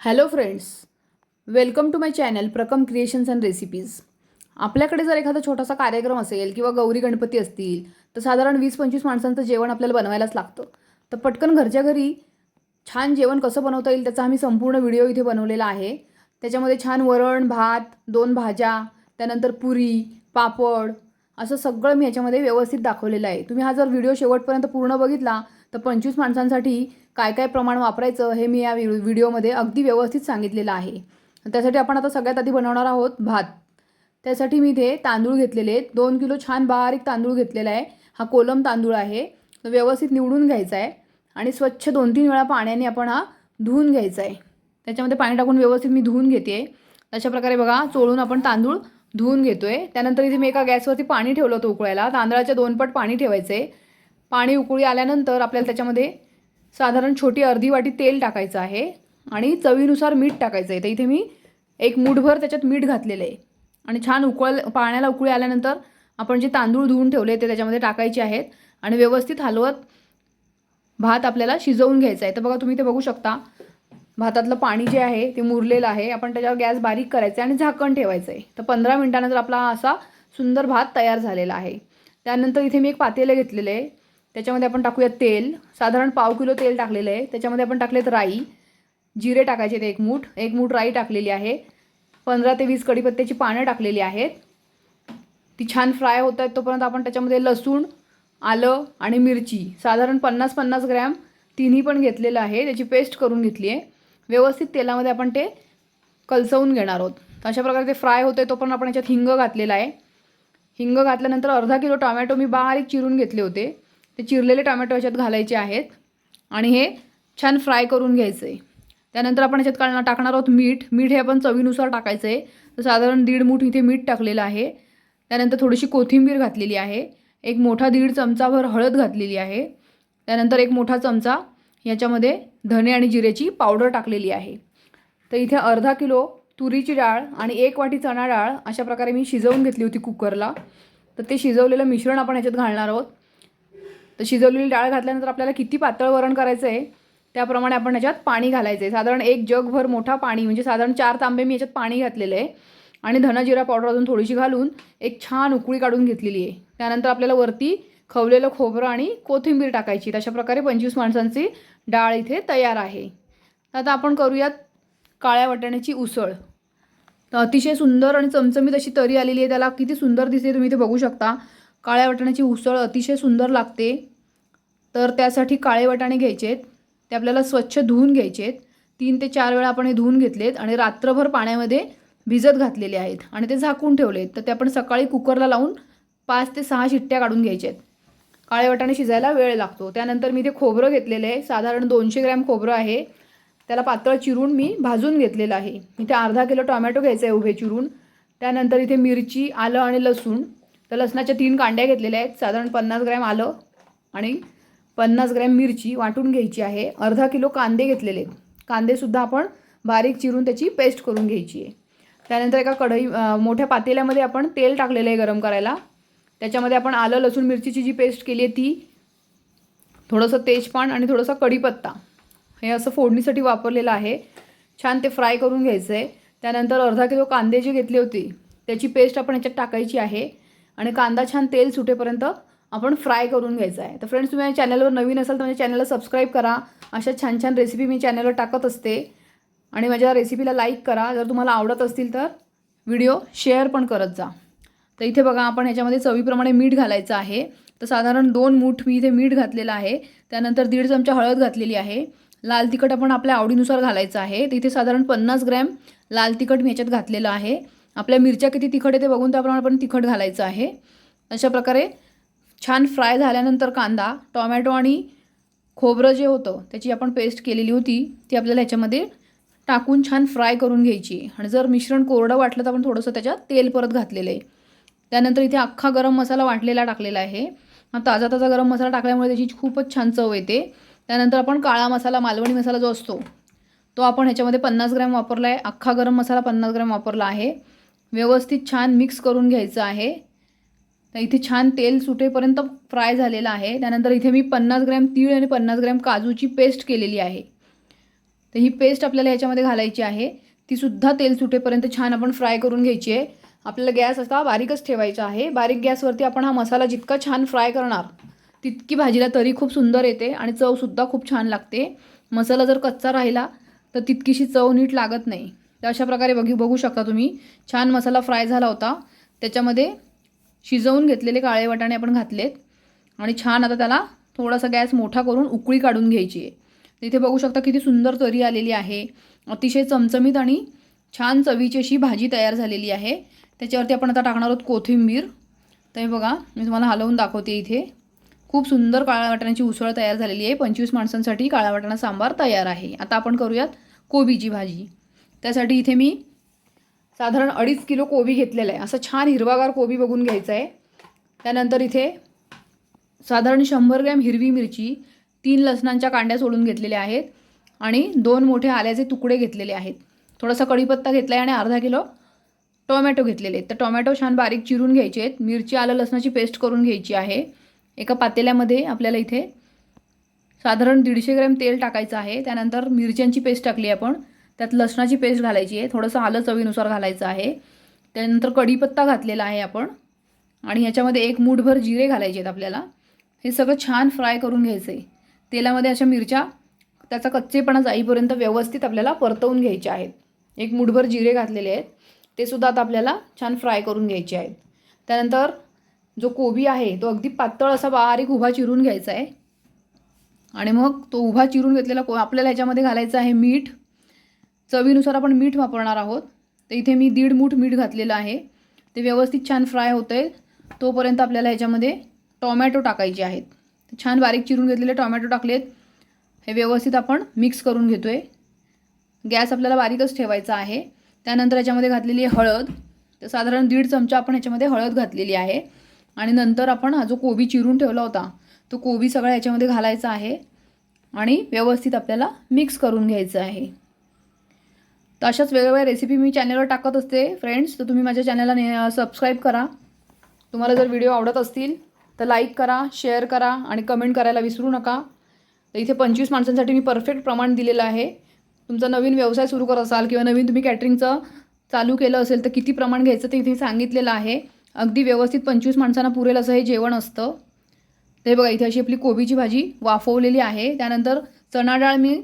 Hello friends, welcome to my channel Prakam Creations and recipes. आपल्याकडे जर एखादा छोटासा कार्यक्रम असेल किंवा गौरी गणपती असतील तर साधारण 20-25 माणसांचं जेवण आपल्याला बनवायलाच लागतं. तर पटकन घरच्या घरी छान जेवण कसं बनवता येईल त्याचा आम्ही संपूर्ण व्हिडिओ इथे बनवलेला आहे. त्याच्यामध्ये छान वरण, भात, 2 भाज्या, त्यानंतर पुरी, पापड असं सगळं मी याच्यामध्ये व्यवस्थित दाखवलेलं आहे. तुम्ही हा जर व्हिडिओ शेवटपर्यंत पूर्ण बघितला तर 25 माणसांसाठी काय काय प्रमाण वापरायचं हे मी या व्हिडिओमध्ये अगदी व्यवस्थित सांगितलेलं आहे. त्यासाठी आपण आता सगळ्यात आधी बनवणार आहोत भात. त्यासाठी मी इथे तांदूळ घेतलेले आहेत. 2 किलो छान बारीक तांदूळ घेतलेला आहे. हा कोलम तांदूळ आहे. तो व्यवस्थित निवडून घ्यायचा आहे आणि स्वच्छ 2-3 वेळा पाण्याने आपण हा धुवून घ्यायचा आहे. त्याच्यामध्ये पाणी टाकून व्यवस्थित मी धुवून घेते. अशा प्रकारे बघा चोळून आपण तांदूळ धुवून घेतोय. त्यानंतर इथे मी एका गॅसवरती पाणी ठेवलं होतं उकळायला. तांदळाच्या 2 पट पाणी ठेवायचं आहे. पाणी उकळी आल्यानंतर आपल्याला त्याच्यामध्ये साधारण छोटी अर्धी वाटी तेल टाकायचं आहे आणि चवीनुसार मीठ टाकायचं आहे. तर इथे मी एक मूठभर त्याच्यात मीठ घातलेलं आहे आणि छान पाण्याला उकळी आल्यानंतर आपण जे तांदूळ धुवून ठेवले ते त्याच्यामध्ये टाकायचे आहेत आणि व्यवस्थित हलवत भात आपल्याला शिजवून घ्यायचा आहे. तर बघा तुम्ही ते बघू शकता भातातलं पाणी जे आहे ते मुरलेलं आहे. आपण त्याच्यावर गॅस बारीक करायचा आहे आणि झाकण ठेवायचं आहे. तर 15 मिनिटानंतर आपला असा सुंदर भात तयार झालेला आहे. त्यानंतर इथे मी एक पातेलं घेतलेलं आहे. त्याच्यामध्ये आपण टाकूया तेल. साधारण पाव किलो तेल टाकलेलं आहे. त्याच्यामध्ये आपण टाकलेत राई, जिरे टाकायचे ते एक मूठ राई टाकलेली आहे. 15 ते 20 कढीपत्त्याची पानं टाकलेली आहेत. ती छान फ्राय होत आहेत तोपर्यंत आपण त्याच्यामध्ये लसूण, आलं आणि मिरची साधारण 50-50 ग्रॅम तिन्ही पण घेतलेलं आहे. त्याची पेस्ट करून घेतली आहे. व्यवस्थित तेलामध्ये आपण ते कलसवून घेणार आहोत. अशा प्रकारे ते फ्राय होते तोपर्यंत आपण याच्यात हिंग घातलेला आहे. हिंग घातल्यानंतर अर्धा किलो टोमॅटो मी बारीक चिरून घेतले होते. ते चिरलेले टोमॅटो याच्यात घालायचे आहेत आणि हे छान फ्राय करून घ्यायचं आहे. त्यानंतर आपण याच्यात टाकणार आहोत मीठ. मीठ हे आपण चवीनुसार टाकायचं आहे. तर साधारण 1.5 मूठ इथे मीठ टाकलेलं आहे. त्यानंतर थोडीशी कोथिंबीर घातलेली आहे. एक मोठा 1.5 चमचाभर हळद घातलेली आहे. त्यानंतर एक मोठा चमचा याच्यामध्ये धने आणि जिरेची पावडर टाकलेली आहे. तर इथे अर्धा किलो तुरीची डाळ आणि 1 वाटी चणा डाळ अशा प्रकारे मी शिजवून घेतली होती कुकरला. तर ते शिजवलेलं मिश्रण आपण याच्यात घालणार आहोत. तर शिजवलेली डाळ घातल्यानंतर आपल्याला किती पातळ वरण करायचं आहे त्याप्रमाणे आपण याच्यात पाणी घालायचं आहे. साधारण 1 जगभर मोठा पाणी म्हणजे साधारण 4 तांबे मी याच्यात पाणी घातलेलं आहे आणि धना जिरा पावडर अजून थोडीशी घालून एक छान उकळी काढून घेतलेली आहे. त्यानंतर आपल्याला वरती खवलेलं खोबरं आणि कोथिंबीर टाकायची. अशा प्रकारे 25 माणसांची डाळ इथे तयार आहे. आता आपण करूयात काळ्या वाटाण्याची उसळ. तर अतिशय सुंदर आणि चमचमीत अशी तरी आलेली आहे. त्याला किती सुंदर दिसते तुम्ही इथे बघू शकता. काळ्या वाटाण्याची उसळ अतिशय सुंदर लागते. तर त्यासाठी काळे वाटाणे घ्यायचे आहेत. ते आपल्याला स्वच्छ धुवून घ्यायचे आहेत. 3 ते 4 वेळा आपण हे धुवून घेतलेत आणि रात्रभर पाण्यामध्ये भिजत घातलेले आहेत आणि ते झाकून ठेवलेत. तर ते आपण सकाळी कुकरला लावून 5 ते 6 शिट्ट्या काढून घ्यायच्या आहेत. काळे वाटाणे शिजायला वेळ लागतो. त्यानंतर मी ते खोबरं घेतलेलं आहे. साधारण 200 ग्रॅम खोबरं आहे. त्याला पातळ चिरून मी भाजून घेतलेलं आहे. इथे अर्धा किलो टोमॅटो घ्यायचा आहे उभे चिरून. त्यानंतर इथे मिरची, आलं आणि लसूण. तर लसणाच्या 3 कांड्या घेतलेल्या आहेत. साधारण 50 ग्रॅम आलं आणि 50 ग्रॅम मिरची वाटून घ्यायची आहे. अर्धा किलो कांदे घेतलेले आहेत. कांदेसुद्धा आपण बारीक चिरून त्याची पेस्ट करून घ्यायची आहे. त्यानंतर एका मोठ्या पातेल्यामध्ये आपण तेल टाकलेलं आहे गरम करायला. त्याच्यामध्ये आपण आलं, लसूण, मिरचीची जी पेस्ट केली आहे ती, थोडंसं तेजपान आणि थोडासा कढीपत्ता हे असं फोडणीसाठी वापरलेलं आहे. छान ते फ्राय करून घ्यायचं आहे. त्यानंतर अर्धा किलो कांदे जे घेतले होते त्याची पेस्ट आपण ह्याच्यात टाकायची आहे आणि कांदा छान तेल सुटेपर्यंत आपण फ्राय करून घ्यायचा आहे. तर फ्रेंड्स, तुम्ही माझ्या चॅनलवर नवीन असाल तर माझ्या चॅनलला सबस्क्राईब करा. अशा छान छान रेसिपी मी चॅनलवर टाकत असते आणि माझ्या रेसिपीला लाईक करा. जर तुम्हाला आवडत असतील तर व्हिडिओ शेअर पण करत जा. तर इथे बघा आपण ह्याच्यामध्ये चवीप्रमाणे मीठ घालायचं आहे. तर साधारण 2 मूठ मी इथे मीठ घातलेलं आहे. त्यानंतर 1.5 चमचा हळद घातलेली आहे. लाल तिखट आपण आपल्या आवडीनुसार घालायचं आहे. तर इथे साधारण 50 ग्रॅम लाल तिखट मी याच्यात घातलेलं आहे. आपल्या मिरच्या किती तिखट आहे ते बघून त्याप्रमाणे आपण तिखट घालायचं आहे. अशा प्रकारे छान फ्राय झाल्यानंतर कांदा, टोमॅटो आणि खोबरं जे होतं त्याची आपण पेस्ट केलेली होती ती आपल्याला ह्याच्यामध्ये टाकून छान फ्राय करून घ्यायची. आणि जर मिश्रण कोरडं वाटलं तर आपण थोडंसं त्याच्यात तेल परत घातलेलं आहे. त्यानंतर इथे अख्खा गरम मसाला वाटलेला टाकलेला आहे. ताजा ताजा गरम मसाला टाकल्यामुळे त्याची खूपच छान चव येते. त्यानंतर आपण काळा मसाला, मालवणी मसाला जो असतो तो आपण ह्याच्यामध्ये 50 ग्रॅम वापरला आहे. अख्खा गरम मसाला 50 ग्रॅम वापरला आहे. व्यवस्थित छान मिक्स करून घ्यायचं आहे. तर इथे छान तेल सुटेपर्यंत फ्राय झालेला आहे. त्यानंतर इथे मी 50 ग्रॅम तीळ आणि 50 ग्रॅम काजूची पेस्ट केलेली आहे. तर ही पेस्ट आपल्याला ह्याच्यामध्ये घालायची आहे. ती सुद्धा तेल सुटेपर्यंत छान आपण फ्राय करून घ्यायची आहे. आपल्याला गॅस असा बारीकच ठेवायचा आहे. बारीक गॅसवरती आपण हा मसाला जितका छान फ्राय करणार तितकी भाजीला तरी खूप सुंदर येते आणि चवसुद्धा खूप छान लागते. मसाला जर कच्चा राहिला तर तितकीशी चव नीट लागत नाही. तर अशा प्रकारे बघू शकता तुम्ही छान मसाला फ्राय झाला होता. त्याच्यामध्ये शिजवून घेतलेले काळे वाटाणे आपण घातलेत आणि छान आता त्याला थोडासा गॅस मोठा करून उकळी काढून घ्यायची आहे. इथे बघू शकता किती सुंदर तरी आलेली आहे. अतिशय चमचमीत आणि छान चवीची अशी भाजी तयार झालेली आहे. त्याच्यावरती आपण आता टाकणार आहोत कोथिंबीर. तर हे बघा मी तुम्हाला हलवून दाखवते. इथे खूप सुंदर काळ्या वाटाण्याची उसळ तयार झालेली आहे. 25 माणसांसाठी काळा वाटाणा सांबार तयार आहे. आता आपण करूयात कोबीची भाजी. त्यासाठी इथे मी साधारण 2.5 किलो कोबी घेतलेला आहे. असं छान हिरवागार कोबी बघून घ्यायचा आहे. त्यानंतर इथे साधारण 100 ग्रॅम हिरवी मिरची, 3 लसणांच्या कांड्या सोलून घेतलेल्या आहेत आणि 2 मोठे आल्याचे तुकडे घेतलेले आहेत. थोडासा कढीपत्ता घेतला आहे आणि अर्धा किलो टोमॅटो घेतलेले आहेत. तर टोमॅटो छान बारीक चिरून घ्यायचे आहेत. मिरची आलं लसणाची पेस्ट करून घ्यायची आहे. एका पातेल्यामध्ये आपल्याला इथे साधारण 150 ग्रॅम तेल टाकायचं आहे. त्यानंतर मिरच्यांची पेस्ट टाकली आपण, त्यात लसणाची पेस्ट घालायची आहे. थोडंसं आलं चवीनुसार घालायचं आहे. त्यानंतर कढीपत्ता घातलेला आहे आपण आणि ह्याच्यामध्ये 1 मूठभर जिरे घालायचे आहेत आपल्याला. हे सगळं छान फ्राय करून घ्यायचं आहे. तेलामध्ये अशा मिरच्या त्याचा कच्चेपणा जाईपर्यंत व्यवस्थित आपल्याला परतवून घ्यायचे आहेत. 1 मूठभर जिरे घातलेले आहेत, ते सुद्धा आता आपल्याला छान फ्राय करून घ्यायचे आहेत. त्यानंतर जो कोबी आहे तो अगदी पातळ असा बारीक उभा चिरून घ्यायचा आहे आणि मग तो उभा चिरून घेतलेला आपल्याला ह्याच्यामध्ये घालायचं आहे मीठ. चवीनुसार आपण मीठ वापरणार आहोत. तर इथे मी 1.5 मूठ मीठ घातलेलं आहे. ते व्यवस्थित छान फ्राय होतं आहे तोपर्यंत आपल्याला ह्याच्यामध्ये टोमॅटो टाकायचे आहेत. छान बारीक चिरून घेतलेले टोमॅटो टाकलेत. हे व्यवस्थित आपण मिक्स करून घेतो आहे. गॅस आपल्याला बारीकच ठेवायचा आहे. त्यानंतर ह्याच्यामध्ये घातलेली आहे हळद. तर साधारण 1.5 चमचा आपण ह्याच्यामध्ये हळद घातलेली आहे आणि नंतर आपण हा जो कोबी चिरून ठेवला होता तो कोबी सगळा ह्याच्यामध्ये घालायचा आहे आणि व्यवस्थित आपल्याला मिक्स करून घ्यायचं आहे. तर अशाच वेगवेगळ्या रेसिपी मी चॅनलवर टाकत असते फ्रेंड्स. तर तुम्ही माझ्या चॅनलला सबस्क्राईब करा. तुम्हाला जर व्हिडिओ आवडत असतील तर लाईक करा, शेअर करा आणि कमेंट करायला विसरू नका. तर इथे 25 माणसांसाठी मी परफेक्ट प्रमाण दिलेलं आहे. तुमचा नवीन व्यवसाय सुरू करत असाल किंवा नवीन तुम्ही कॅटरिंगचं चालू केलं असेल तर किती प्रमाण घ्यायचं ते इथे सांगितलेलं आहे. अगदी व्यवस्थित 25 माणसांना पुरेल असं हे जेवण असतं. ते बघा इथे अशी आपली कोबीची भाजी वाफवलेली आहे. त्यानंतर चणा डाळ मी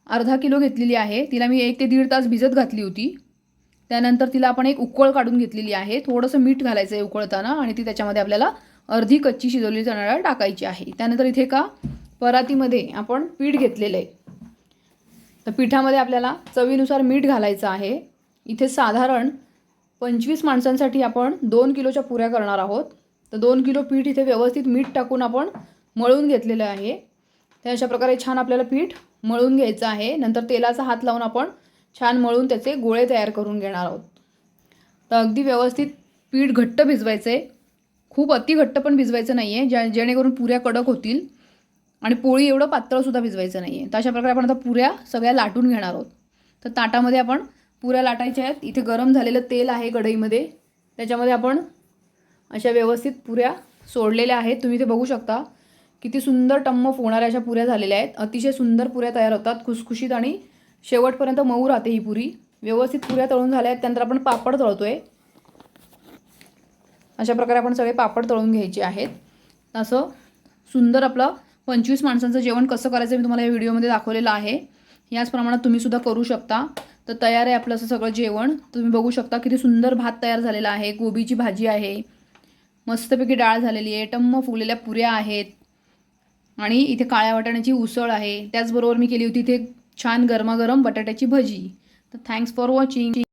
अर्धा किलो घेतलेली आहे. तिला मी 1 ते 1.5 तास भिजत घातली होती. त्यानंतर तिला आपण एक उकळ काढून घेतलेली आहे. थोडंसं मीठ घालायचं आहे उकळताना आणि ती त्याच्यामध्ये आपल्याला अर्धी कच्ची शिजवलेली चणा डाळ टाकायची आहे. त्यानंतर इथे का परातीमध्ये आपण पीठ घेतलेलं आहे. तर पिठामध्ये आपल्याला चवीनुसार मीठ घालायचं आहे. इथे साधारण 25 माणसांसाठी आपण 2 किलोच्या पुऱ्या करणार आहोत. तर 2 किलो पीठ इथे व्यवस्थित मीठ टाकून आपण मळून घेतलेलं आहे. तर अशा प्रकारे छान आपल्याला पीठ मळून घ्यायचं आहे. नंतर तेलाचा हात लावून आपण छान मळून त्याचे गोळे तयार करून घेणार आहोत. तर अगदी व्यवस्थित पीठ घट्ट भिजवायचं आहे. खूप अति घट्ट पण भिजवायचं नाही आहे जेणेकरून पुऱ्या कडक होतील आणि पोळी एवढं पातळसुद्धा भिजवायचं नाही आहे. तर अशा प्रकारे आपण आता पुऱ्या सगळ्या लाटून घेणार आहोत. तर ताटामध्ये आपण पुऱ्या लाटायच्या आहेत. इथे गरम झालेलं तेल आहे कढईमध्ये, त्याच्यामध्ये आपण अशा व्यवस्थित पुऱ्या सोडलेल्या आहेत. तुम्ही इथे बघू शकता किती सुंदर टम्म फुगणाऱ्या अशा पुऱ्या झालेल्या आहेत. अतिशय सुंदर पुऱ्या तयार होतात, खुसखुशीत आणि शेवटपर्यंत मऊ राहते ही पुरी. व्यवस्थित पुऱ्या तळून झाल्या आहेत. त्यानंतर आपण पापड तळतोय. अशा प्रकारे आपण सगळे पापड तळून घ्यायचे आहेत. असं सुंदर आपलं 25 माणसांचं जेवण कसं करायचं मी तुम्हाला या व्हिडिओमध्ये दाखवलेलं आहे. याच प्रमाणात तुम्ही सुद्धा करू शकता. तर तयार आहे आपलं असं सगळं जेवण. तुम्ही बघू शकता किती सुंदर भात तयार झालेला आहे, कोबीची भाजी आहे, मस्तपैकी डाळ झालेली आहे, टम्म फुगलेल्या पुऱ्या आहेत आणि इथे काळ्या वाटाण्याची उसळ आहे. त्याचबरोबर मी केली होती इथे छान गरमागरम बटाट्याची भजी. तर थँक्स फॉर वॉचिंग.